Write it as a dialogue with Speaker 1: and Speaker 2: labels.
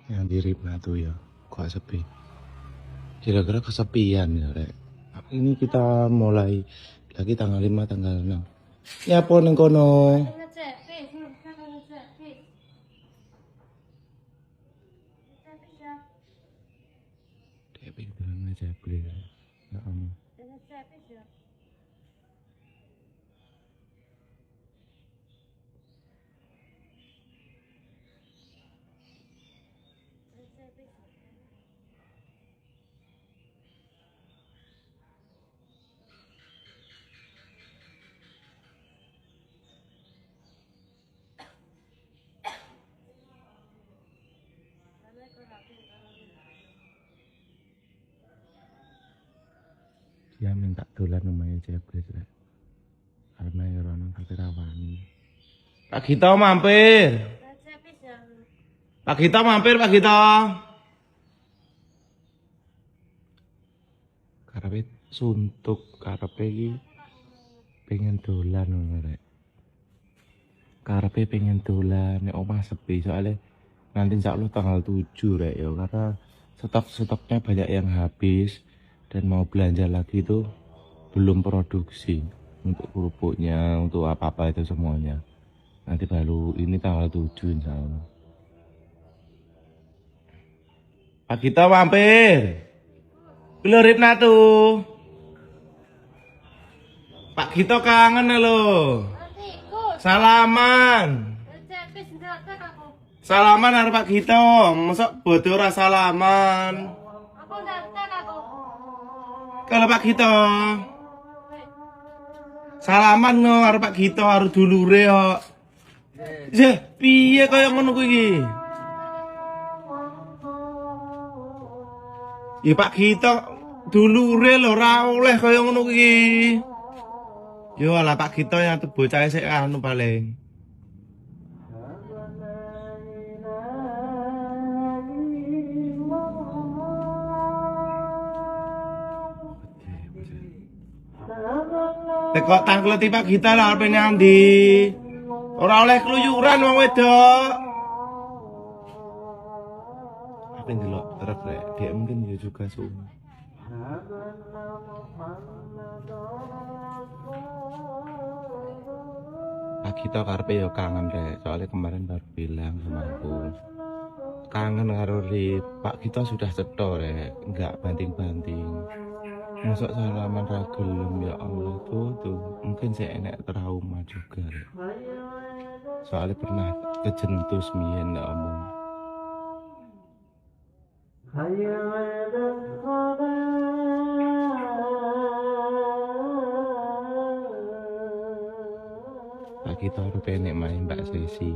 Speaker 1: Yang di Ribnatu ya, kok sepi. Kira-kira kesepian ya, Rek. Ini kita mulai lagi tanggal 5, tanggal 6. Ya apa ning kono? Depi bilang aja beli. Ya ampun. Dia minta dolan namanya Jebres, Rek. Karena ya rono kate rawani. Pak Gito mampir. Pak Gito mampir, Pak Gito. Karepe suntuk, karepe iki pengen dolan ngono, Rek. Karepe pengen dolan nek omah sepi soalnya nanti insyaallah tanggal 7, Rek ya, karena stok-stoknya banyak yang habis dan mau belanja lagi itu belum produksi untuk kerupuknya, untuk apa-apa itu semuanya. Nanti baru ini tanggal 7 insyaallah. Pak Gito mampir. Lho Ribnatu. Pak Gito kangen lho. Salaman. Salaman karo Pak Gito. Mosok bodoh ora salaman. Kalau Pak Gito. Salaman no karo Pak Gito karo dulure kok. Yah, piye kaya ngono kuwi iki? Ya Pak Gito dulure lho ora oleh kaya ngono kuwi. Yo ala Pak Gito yang bocah sik anu paling. Tekok tangkleti Pak Gito lah arepe nyandi. Ora oleh keluyuran wong wedok. Apa ndelok truk rek, dia mungkin ya juga suwe. Pak Gito karepe ya kangen rek, soalnya kemarin baru bilang sama aku. Kangen karo Rip. Pak Gito sudah cetok rek, enggak banting-banting. Masuk salaman ra gelem ya Allah tuh mungkin saya enak trauma juga rek. Soalnya pernah kejentus mien ya omong. Pak Gito harus penek main Mbak Sesi.